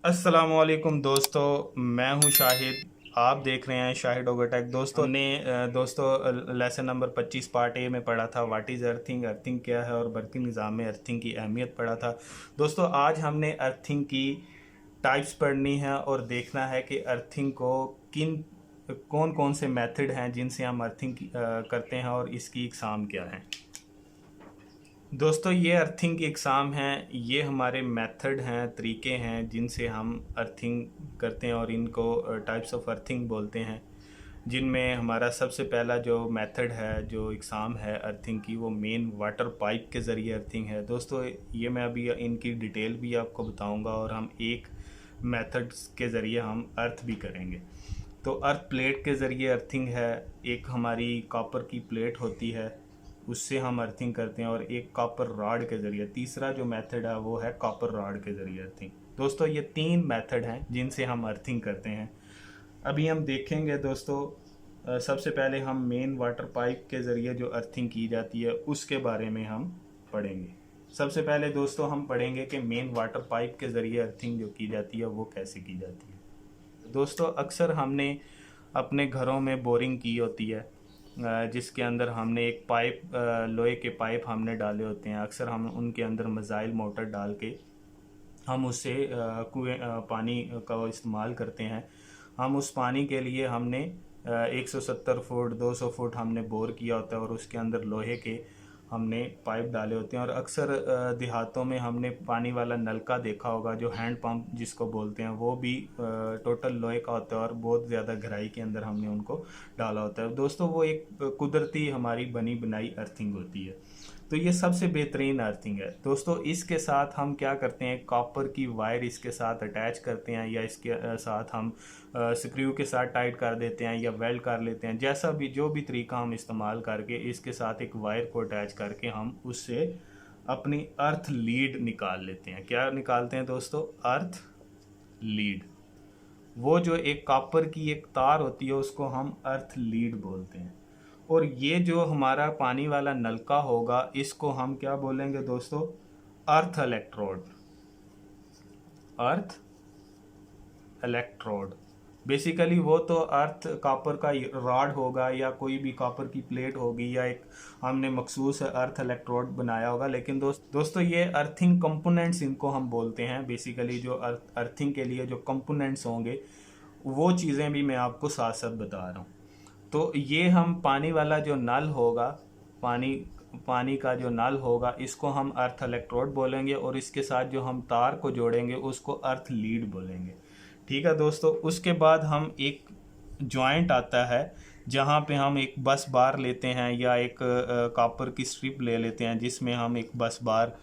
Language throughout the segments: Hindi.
अस्सलामुअलैकुम दोस्तों, मैं हूं शाहिद। आप देख रहे हैं शाहिद ओगोटेक। दोस्तों ने लेसन नंबर 25 पार्ट ए में पढ़ा था व्हाट इज़ अर्थिंग, अर्थिंग क्या है और बरकी निज़ाम में अर्थिंग की अहमियत पढ़ा था। दोस्तों आज हमने अर्थिंग की टाइप्स पढ़नी है और देखना है कि अर्थिंग को किन कौन कौन से मेथड हैं जिनसे हम अर्थिंग करते हैं और इसकी इकसाम क्या है। दोस्तों ये अर्थिंग की इकसाम हैं, ये हमारे मेथड हैं, तरीके हैं जिनसे हम अर्थिंग करते हैं और इनको टाइप्स ऑफ अर्थिंग बोलते हैं। जिनमें हमारा सबसे पहला जो मेथड है, जो इकसाम है अर्थिंग की, वो मेन वाटर पाइप के ज़रिए अर्थिंग है। दोस्तों ये मैं अभी इनकी डिटेल भी आपको बताऊंगा और हम एक मेथड्स के ज़रिए हम अर्थ भी करेंगे। तो अर्थ प्लेट के ज़रिए अर्थिंग है, एक हमारी कॉपर की प्लेट होती है उससे हम अर्थिंग करते हैं, और एक कॉपर रॉड के ज़रिए, तीसरा जो मेथड है वो है कॉपर रॉड के ज़रिए अर्थिंग। दोस्तों ये तीन मेथड हैं जिनसे हम अर्थिंग करते हैं। अभी हम देखेंगे दोस्तों, सबसे पहले हम मेन वाटर पाइप के ज़रिए जो अर्थिंग की जाती है उसके बारे में हम पढ़ेंगे। सबसे पहले दोस्तों हम पढ़ेंगे कि मेन वाटर पाइप के ज़रिए अर्थिंग जो की जाती है वो कैसे की जाती है। दोस्तों अक्सर हमने अपने घरों में बोरिंग की होती है, जिसके अंदर हमने एक पाइप, लोहे के पाइप हमने डाले होते हैं। अक्सर हम उनके अंदर मिसाइल मोटर डाल के हम उससे कुएं पानी का इस्तेमाल करते हैं। हम उस पानी के लिए हमने 170 फुट 200 फुट हमने बोर किया होता है और उसके अंदर लोहे के हमने पाइप डाले होते हैं। और अक्सर देहातों में हमने पानी वाला नलका देखा होगा, जो हैंड पंप जिसको बोलते हैं, वो भी टोटल लोहे का होता है और बहुत ज़्यादा गहराई के अंदर हमने उनको डाला होता है। दोस्तों वो एक कुदरती हमारी बनी बनाई अर्थिंग होती है। तो ये सबसे बेहतरीन अर्थिंग है। दोस्तों इसके साथ हम क्या करते हैं, कॉपर की वायर इसके साथ अटैच करते हैं, या इसके साथ हम स्क्रू के साथ टाइट कर देते हैं या वेल्ड कर लेते हैं। जैसा भी जो भी तरीका हम इस्तेमाल करके इसके साथ एक वायर को अटैच करके हम उससे अपनी अर्थ लीड निकाल लेते हैं। क्या निकालते हैं दोस्तों? अर्थ लीड। वो जो एक कॉपर की एक तार होती है उसको हम अर्थ लीड बोलते हैं। और ये जो हमारा पानी वाला नलका होगा इसको हम क्या बोलेंगे दोस्तों? अर्थ इलेक्ट्रोड। अर्थ इलेक्ट्रोड बेसिकली वो तो अर्थ कॉपर का रॉड होगा या कोई भी कॉपर की प्लेट होगी या एक हमने मखसूस अर्थ इलेक्ट्रोड बनाया होगा। लेकिन दोस्तों ये अर्थिंग कंपोनेंट्स इनको हम बोलते हैं। बेसिकली जो अर्थिंग के लिए जो कंपोनेंट्स होंगे वो चीज़ें भी मैं आपको साथ साथ बता रहा हूँ। तो ये हम पानी वाला जो नल होगा, पानी पानी का जो नल होगा, इसको हम अर्थ इलेक्ट्रोड बोलेंगे, और इसके साथ जो हम तार को जोड़ेंगे उसको अर्थ लीड बोलेंगे। ठीक है दोस्तों। उसके बाद हम एक जॉइंट आता है जहाँ पे हम एक बस बार लेते हैं या एक कॉपर की स्ट्रिप ले लेते हैं, जिसमें हम एक बस बार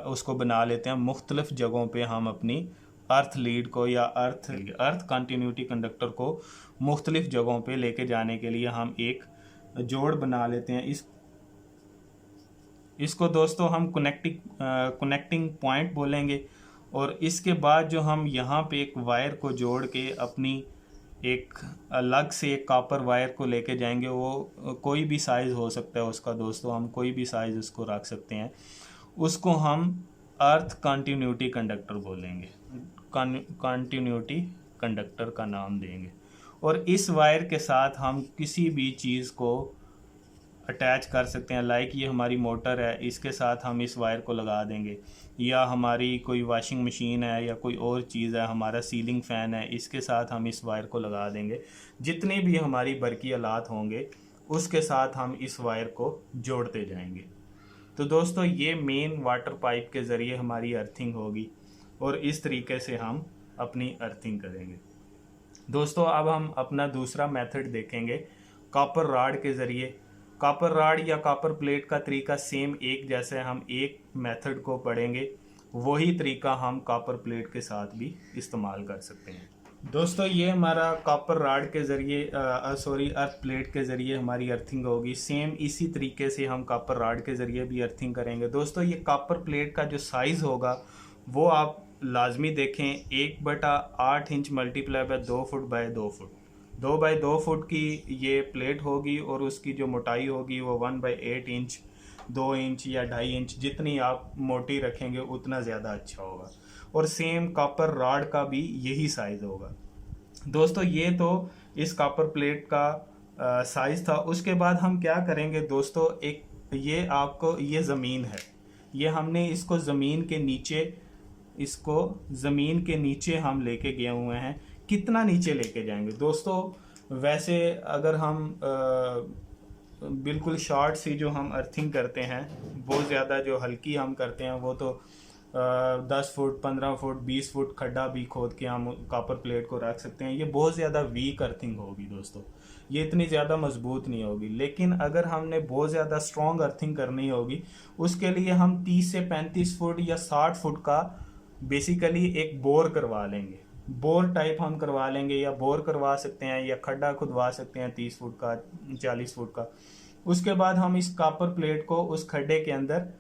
उसको बना लेते हैं। मुख्तलिफ जगहों पे हम अपनी अर्थ लीड को या अर्थ कंटिन्यूटी कंडक्टर को मुख्तलिफ जगहों पे लेके जाने के लिए हम एक जोड़ बना लेते हैं। इसको दोस्तों हम कनेक्टिंग पॉइंट बोलेंगे। और इसके बाद जो हम यहाँ पे एक वायर को जोड़ के अपनी एक अलग से एक कॉपर वायर को लेके जाएंगे, वो कोई भी साइज़ हो सकता है उसका दोस्तों, हम कोई भी साइज़ उसको रख सकते हैं। उसको हम अर्थ कंटिन्यूटी कंडक्टर बोलेंगे, कंटिन्यूटी कंडक्टर का नाम देंगे। और इस वायर के साथ हम किसी भी चीज़ को अटैच कर सकते हैं। लाइक ये हमारी मोटर है, इसके साथ हम इस वायर को लगा देंगे, या हमारी कोई वॉशिंग मशीन है या कोई और चीज़ है, हमारा सीलिंग फ़ैन है, इसके साथ हम इस वायर को लगा देंगे। जितने भी हमारी बरकी आलात होंगे उसके साथ हम इस वायर को जोड़ते जाएंगे। तो दोस्तों ये मेन वाटर पाइप के ज़रिए हमारी अर्थिंग होगी और इस तरीके से हम अपनी अर्थिंग करेंगे। दोस्तों अब हम अपना दूसरा मेथड देखेंगे कॉपर रॉड के ज़रिए। कॉपर रॉड या कॉपर प्लेट का तरीका सेम एक जैसे, हम एक मेथड को पढ़ेंगे, वही तरीका हम कॉपर प्लेट के साथ भी इस्तेमाल कर सकते हैं। दोस्तों ये हमारा कॉपर रॉड के ज़रिए अर्थ प्लेट के ज़रिए हमारी अर्थिंग होगी। सेम इसी तरीके से हम कॉपर रॉड के ज़रिए भी अर्थिंग करेंगे। दोस्तों ये कॉपर प्लेट का जो साइज़ होगा वो आप लाजमी देखें, 1/8 inch multiply by 2 foot by 2 foot, 2 by 2 foot की ये प्लेट होगी और उसकी जो मोटाई होगी वो 1/8 इंच, 2 इंच या 2.5 इंच, जितनी आप मोटी रखेंगे उतना ज़्यादा अच्छा होगा। और सेम कॉपर रॉड का भी यही साइज होगा। दोस्तों ये तो इस कॉपर प्लेट का साइज था। उसके बाद हम क्या करेंगे दोस्तों, एक ये आपको ये ज़मीन है, ये हमने इसको ज़मीन के नीचे हम लेके गए हुए हैं। कितना नीचे लेके जाएंगे दोस्तों, वैसे अगर हम बिल्कुल शॉर्ट सी जो हम अर्थिंग करते हैं, बहुत ज़्यादा जो हल्की हम करते हैं, वो तो 10 फुट 15 फुट 20 फुट खड्डा भी खोद के हम कॉपर प्लेट को रख सकते हैं। ये बहुत ज़्यादा वीक अर्थिंग होगी दोस्तों, ये इतनी ज़्यादा मजबूत नहीं होगी। लेकिन अगर हमने बहुत ज़्यादा स्ट्रॉन्ग अर्थिंग करनी होगी, उसके लिए हम 30 से 35 फुट या 60 फुट का बेसिकली एक बोर करवा लेंगे। बोर टाइप हम करवा लेंगे, या बोर करवा सकते हैं, या खड्डा खुदवा सकते हैं 30 फुट का 40 फुट का। उसके बाद हम इस कॉपर प्लेट को उस खड्डे के अंदर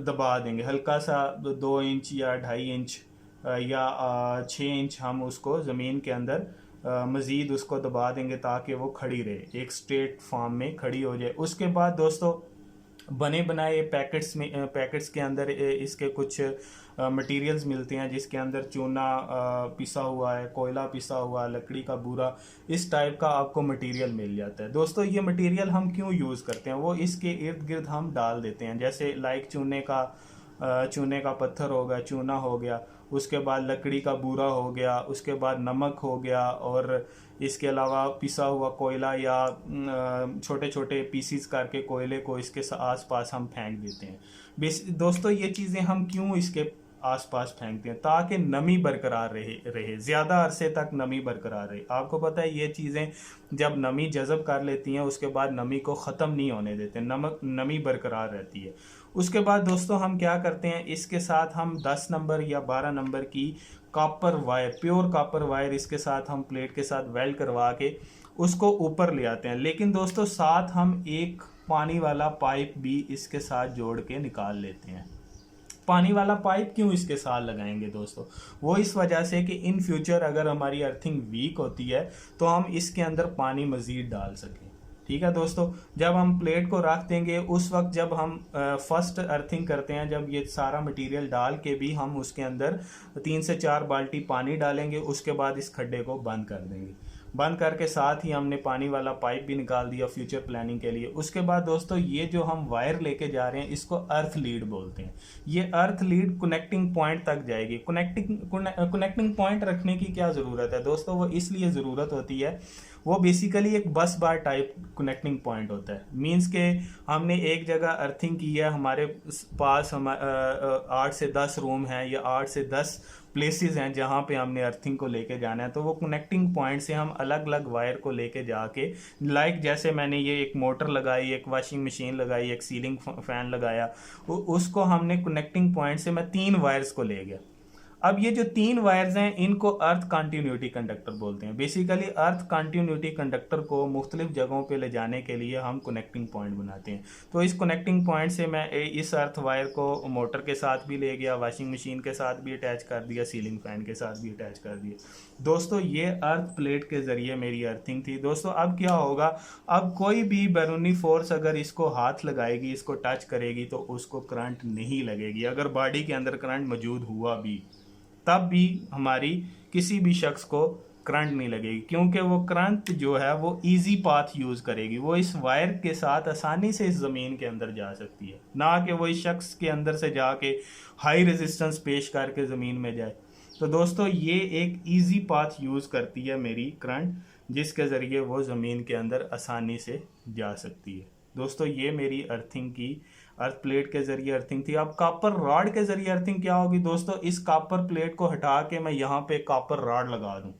दबा देंगे, हल्का सा 2 इंच या 2.5 इंच या 6 इंच हम उसको ज़मीन के अंदर मज़ीद उसको दबा देंगे, ताकि वो खड़ी रहे, एक स्ट्रेट फॉर्म में खड़ी हो जाए। उसके बाद दोस्तों बने बनाए पैकेट्स के अंदर इसके कुछ मटेरियल्स मिलते हैं, जिसके अंदर चूना पिसा हुआ है, कोयला पिसा हुआ है, लकड़ी का बूरा, इस टाइप का आपको मटेरियल मिल जाता है। दोस्तों ये मटेरियल हम क्यों यूज़ करते हैं, वो इसके इर्द गिर्द हम डाल देते हैं। जैसे लाइक चूने का पत्थर हो गया, चूना हो गया, उसके बाद लकड़ी का बूरा हो गया, उसके बाद नमक हो गया, और इसके अलावा पिसा हुआ कोयला या छोटे छोटे पीसीस करके कोयले को इसके आसपास हम फेंक देते हैं। दोस्तों ये चीज़ें हम क्यों इसके आसपास फेंकते हैं, ताकि नमी बरकरार रहे ज़्यादा अरसे तक नमी बरकरार रहे। आपको पता है ये चीज़ें जब नमी जज़ब कर लेती हैं, उसके बाद नमी को ख़त्म नहीं होने देते, नमी बरकरार रहती है। उसके बाद दोस्तों हम क्या करते हैं, इसके साथ हम 10 नंबर या 12 नंबर की copper wire, pure copper wire इसके साथ हम प्लेट के साथ वेल्ड करवा के उसको ऊपर ले आते हैं। लेकिन दोस्तों साथ हम एक पानी वाला पाइप भी इसके साथ जोड़ के निकाल लेते हैं। पानी वाला पाइप क्यों इसके साथ लगाएंगे दोस्तों, वो इस वजह से कि इन फ्यूचर अगर हमारी अर्थिंग वीक होती है तो हम इसके अंदर पानी मज़ीद डाल सकें। ठीक है दोस्तों, जब हम प्लेट को रख देंगे उस वक्त जब हम फर्स्ट अर्थिंग करते हैं, जब ये सारा मटेरियल डाल के भी हम उसके अंदर 3 से 4 बाल्टी पानी डालेंगे। उसके बाद इस खड्डे को बंद कर देंगे। बंद करके साथ ही हमने पानी वाला पाइप भी निकाल दिया फ्यूचर प्लानिंग के लिए। उसके बाद दोस्तों ये जो हम वायर लेके जा रहे हैं इसको अर्थ लीड बोलते हैं। ये अर्थ लीड कनेक्टिंग पॉइंट तक जाएगी। कनेक्टिंग पॉइंट रखने की क्या ज़रूरत है दोस्तों, वो इसलिए ज़रूरत होती है, वो बेसिकली एक बस बार टाइप कनेक्टिंग पॉइंट होता है। मींस के हमने एक जगह अर्थिंग की है, हमारे पास 8 से 10 रूम हैं या 8 से 10 प्लेसेस हैं जहाँ पे हमने अर्थिंग को लेके जाना है। तो वो कनेक्टिंग पॉइंट से हम अलग अलग वायर को लेके जाके, लाइक जैसे मैंने ये एक मोटर लगाई, एक वॉशिंग मशीन लगाई, एक सीलिंग फैन लगाया, उसको हमने कनेक्टिंग पॉइंट से मैं 3 वायर्स को ले गया। अब ये जो 3 वायर्स हैं इनको अर्थ कंटिन्यूटी कंडक्टर बोलते हैं। बेसिकली अर्थ कंटिन्यूटी कंडक्टर को मुख्तलिफ जगहों पे ले जाने के लिए हम कनेक्टिंग पॉइंट बनाते हैं। तो इस कनेक्टिंग पॉइंट से मैं इस अर्थ वायर को मोटर के साथ भी ले गया, वॉशिंग मशीन के साथ भी अटैच कर दिया, सीलिंग फैन के साथ भी अटैच कर दिया। दोस्तों ये अर्थ प्लेट के ज़रिए मेरी अर्थिंग थी। दोस्तों अब क्या होगा, अब कोई भी बैरूनी फोर्स अगर इसको हाथ लगाएगी, इसको टच करेगी, तो उसको करंट नहीं लगेगी। अगर बॉडी के अंदर करंट मौजूद हुआ भी तब भी हमारी किसी भी शख्स को करंट नहीं लगेगी, क्योंकि वो करंट जो है वो इजी पाथ यूज़ करेगी। वो इस वायर के साथ आसानी से इस ज़मीन के अंदर जा सकती है, ना कि वो इस शख्स के अंदर से जाके हाई रेजिस्टेंस पेश करके ज़मीन में जाए। तो दोस्तों ये एक इजी पाथ यूज़ करती है मेरी करंट, जिसके ज़रिए वो ज़मीन के अंदर आसानी से जा सकती है। दोस्तों ये मेरी अर्थिंग की अर्थ प्लेट के जरिए अर्थिंग थी। अब कॉपर रॉड के जरिए अर्थिंग क्या होगी दोस्तों, इस कॉपर प्लेट को हटा के मैं यहाँ पे कॉपर रॉड लगा दूं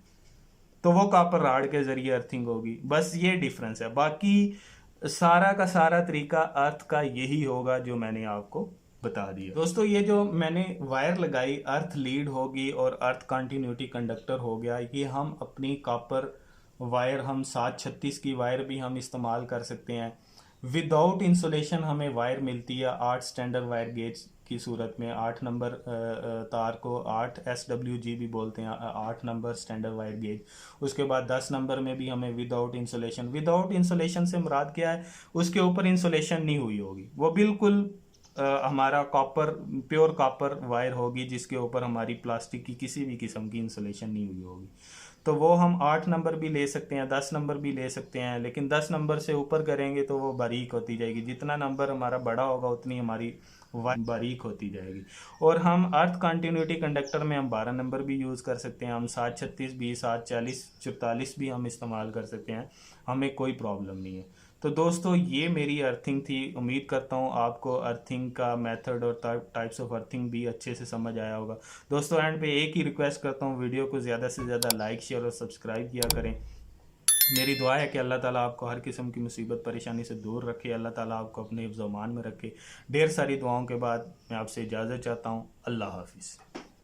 तो वो कॉपर रॉड के जरिए अर्थिंग होगी। बस ये डिफरेंस है, बाकी सारा का सारा तरीका अर्थ का यही होगा जो मैंने आपको बता दिया। दोस्तों ये जो मैंने वायर लगाई, अर्थ लीड होगी और अर्थ कंटिन्यूटी कंडक्टर हो गया। ये हम अपनी कॉपर वायर, हम 736 की वायर भी हम इस्तेमाल कर सकते हैं। विदाउट इंसुलेशन हमें वायर मिलती है 8 स्टैंडर्ड वायर गेज की सूरत में। 8 नंबर तार को 8 SWG भी बोलते हैं, 8 नंबर स्टैंडर्ड वायर गेज। उसके बाद 10 नंबर में भी हमें विदाउट इंसुलेशन से मुराद क्या है, उसके ऊपर इंसुलेशन नहीं हुई होगी, वो बिल्कुल हमारा कॉपर, प्योर कॉपर वायर होगी जिसके ऊपर हमारी प्लास्टिक की किसी भी किस्म की इंसुलेशन नहीं हुई होगी। तो वो हम 8 नंबर भी ले सकते हैं, 10 नंबर भी ले सकते हैं, लेकिन 10 नंबर से ऊपर करेंगे तो वो बारीक होती जाएगी। जितना नंबर हमारा बड़ा होगा उतनी हमारी वायर बारीक होती जाएगी। और हम अर्थ कंटिन्यूटी कंडक्टर में हम 12 नंबर भी यूज़ कर सकते हैं, हम 736 भी, 740, 44 भी हम इस्तेमाल कर सकते हैं, हमें कोई प्रॉब्लम नहीं है। तो दोस्तों ये मेरी अर्थिंग थी। उम्मीद करता हूँ आपको अर्थिंग का मेथड और टाइप्स ऑफ अर्थिंग भी अच्छे से समझ आया होगा। दोस्तों एंड पे एक ही रिक्वेस्ट करता हूँ, वीडियो को ज़्यादा से ज़्यादा लाइक, शेयर और सब्सक्राइब किया करें। मेरी दुआ है कि अल्लाह ताला आपको हर किस्म की मुसीबत परेशानी से दूर रखे, अल्लाह ताला आपको अपने हिफ्ज़-ओ-मान में रखे। ढेर सारी दुआओं के बाद मैं आपसे इजाज़त चाहता हूँ। अल्लाह हाफिज़।